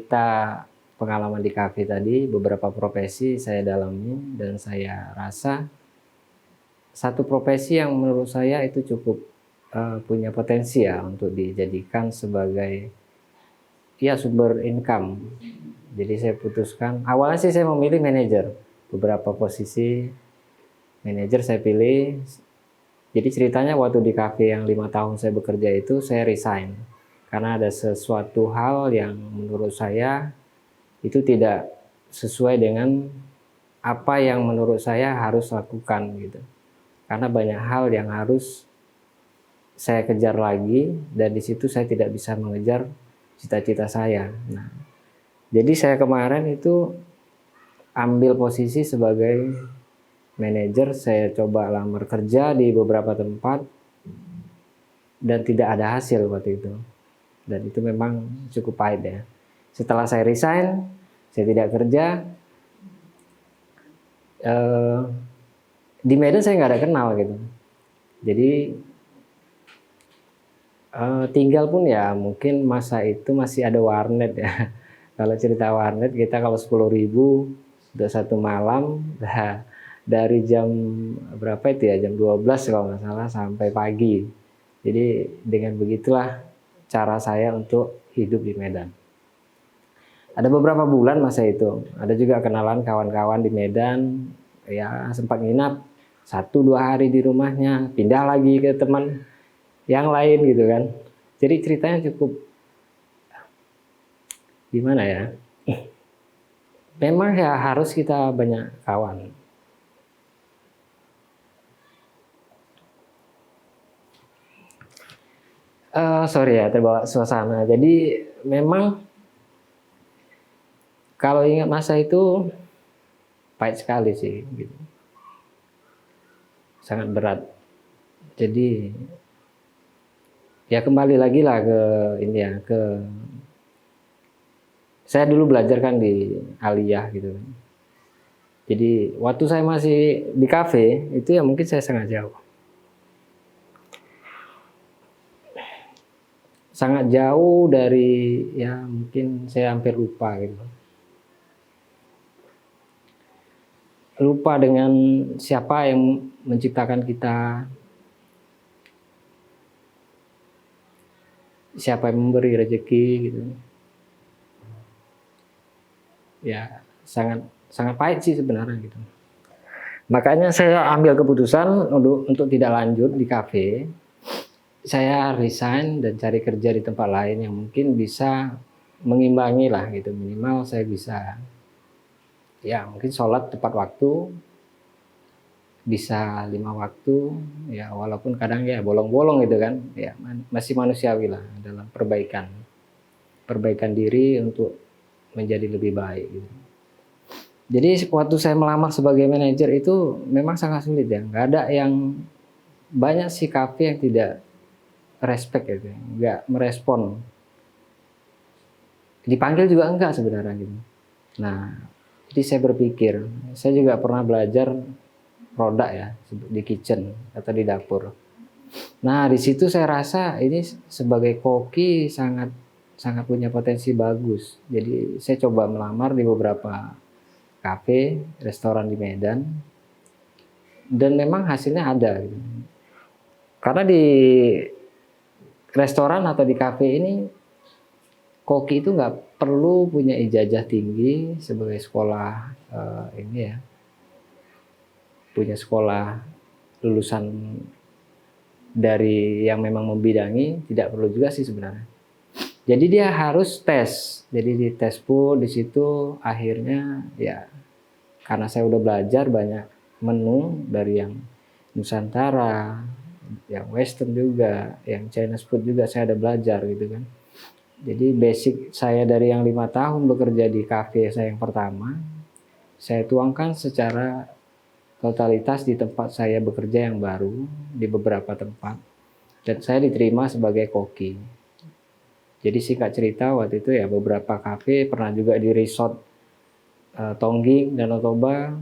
cerita pengalaman di kafe tadi, beberapa profesi saya dalami dan saya rasa satu profesi yang menurut saya itu cukup punya potensi ya untuk dijadikan sebagai ya sumber income. Jadi saya putuskan, awalnya sih saya memilih manajer, beberapa posisi manajer saya pilih. Jadi ceritanya waktu di kafe yang 5 tahun saya bekerja itu saya resign karena ada sesuatu hal yang menurut saya itu tidak sesuai dengan apa yang menurut saya harus lakukan gitu. Karena banyak hal yang harus saya kejar lagi dan di situ saya tidak bisa mengejar cita-cita saya. Nah, jadi saya kemarin itu ambil posisi sebagai manajer, saya coba lamar kerja di beberapa tempat dan tidak ada hasil waktu itu. Dan itu memang cukup pahit ya. Setelah saya resign, saya tidak kerja. Di Medan saya nggak ada kenal gitu. Jadi tinggal pun ya mungkin masa itu masih ada warnet ya. Kalau cerita warnet kita kalau 10.000 untuk satu malam, nah, dari jam berapa itu ya, jam 12 kalau nggak salah sampai pagi. Jadi dengan begitulah cara saya untuk hidup di Medan. Ada beberapa bulan masa itu, ada juga kenalan kawan-kawan di Medan, ya sempat nginap 1-2 hari di rumahnya, pindah lagi ke teman yang lain gitu kan. Jadi ceritanya cukup gimana ya, memang ya harus kita banyak kawan. Sorry ya terbawa suasana. Jadi memang kalau ingat masa itu pahit sekali sih gitu. Sangat berat. Jadi ya kembali lagi lah ke ini ya, ke saya dulu belajar kan di Aliyah gitu. Jadi waktu saya masih di kafe itu ya mungkin saya sangat jauh. Sangat jauh dari ya mungkin saya hampir lupa gitu. Lupa dengan siapa yang menciptakan kita, siapa yang memberi rezeki gitu. Ya sangat pahit sih sebenarnya gitu. Makanya saya ambil keputusan untuk tidak lanjut di kafe. Saya resign dan cari kerja di tempat lain yang mungkin bisa mengimbangi lah gitu. Minimal saya bisa ya mungkin sholat tepat waktu, bisa 5 waktu, ya walaupun kadang ya bolong-bolong gitu kan, ya masih manusiawi lah dalam perbaikan diri untuk menjadi lebih baik gitu. Jadi waktu saya melamar sebagai manajer itu memang sangat sulit ya, nggak ada yang banyak sih kafe yang tidak respect gitu, nggak merespon. Dipanggil juga enggak sebenarnya gitu. Nah, jadi saya berpikir, saya juga pernah belajar produk ya di kitchen atau di dapur. Nah, di situ saya rasa ini sebagai koki sangat punya potensi bagus. Jadi saya coba melamar di beberapa kafe, restoran di Medan, dan memang hasilnya ada. Gitu. Karena di restoran atau di kafe ini koki itu nggak perlu punya ijazah tinggi sebagai sekolah ini ya, punya sekolah lulusan dari yang memang membidangi, tidak perlu juga sih sebenarnya. Jadi dia harus tes, jadi di tes pun di situ akhirnya ya karena saya udah belajar banyak menu dari yang Nusantara, yang Western juga, yang Chinese food juga saya ada belajar gitu kan. Jadi basic saya dari yang 5 tahun bekerja di kafe saya yang pertama, saya tuangkan secara totalitas di tempat saya bekerja yang baru, di beberapa tempat, dan saya diterima sebagai koki. Jadi singkat cerita waktu itu ya beberapa kafe, pernah juga di resort Tongging, Danau Toba,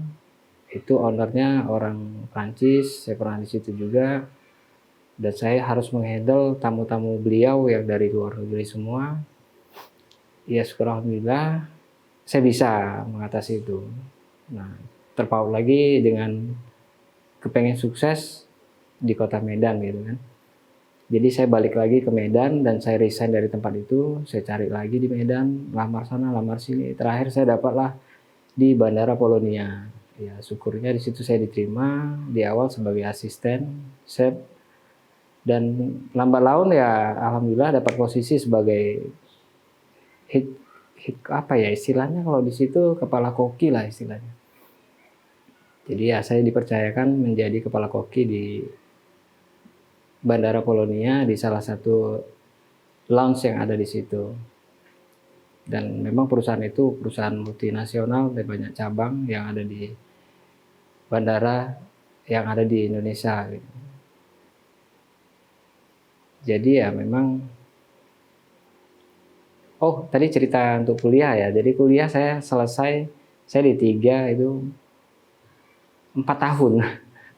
itu ownernya orang Prancis, saya pernah di situ juga. Dan saya harus menghandle tamu-tamu beliau yang dari luar negeri semua. ya syukur alhamdulillah saya bisa mengatasi itu. Nah, terpaut lagi dengan kepengen sukses di kota Medan gitu kan. Jadi saya balik lagi ke Medan dan saya resign dari tempat itu, saya cari lagi di Medan, lamar sana, lamar sini. Terakhir saya dapatlah di Bandara Polonia. Ya, syukurnya di situ saya diterima di awal sebagai asisten chef, dan lambat laun ya alhamdulillah dapat posisi sebagai apa ya istilahnya, kalau di situ kepala koki lah istilahnya. Jadi ya saya dipercayakan menjadi kepala koki di Bandara Polonia, di salah satu lounge yang ada di situ. Dan memang perusahaan itu perusahaan multinasional dan banyak cabang yang ada di bandara yang ada di Indonesia. Jadi ya memang, oh tadi cerita untuk kuliah ya. Jadi kuliah saya selesai, saya D3 itu 4 tahun,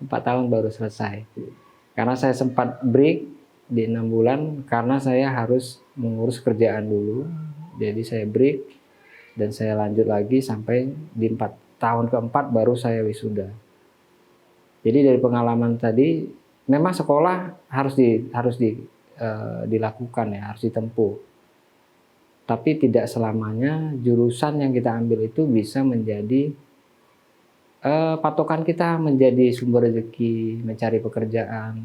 4 tahun baru selesai. Karena saya sempat break di 6 bulan karena saya harus mengurus kerjaan dulu. Jadi saya break dan saya lanjut lagi sampai di tahun keempat baru saya wisuda. Jadi dari pengalaman tadi, memang sekolah harus dilakukan ya, harus ditempuh. Tapi tidak selamanya jurusan yang kita ambil itu bisa menjadi patokan kita menjadi sumber rezeki, mencari pekerjaan.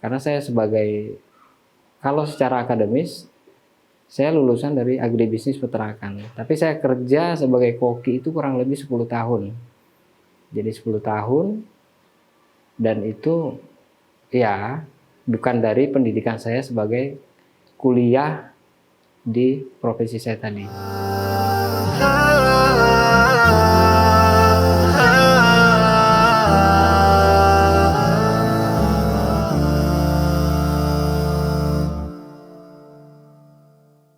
Karena saya kalau secara akademis, saya lulusan dari agribisnis peternakan. Tapi saya kerja sebagai koki itu kurang lebih 10 tahun. Jadi 10 tahun, dan itu ya bukan dari pendidikan saya sebagai kuliah di profesi saya tadi.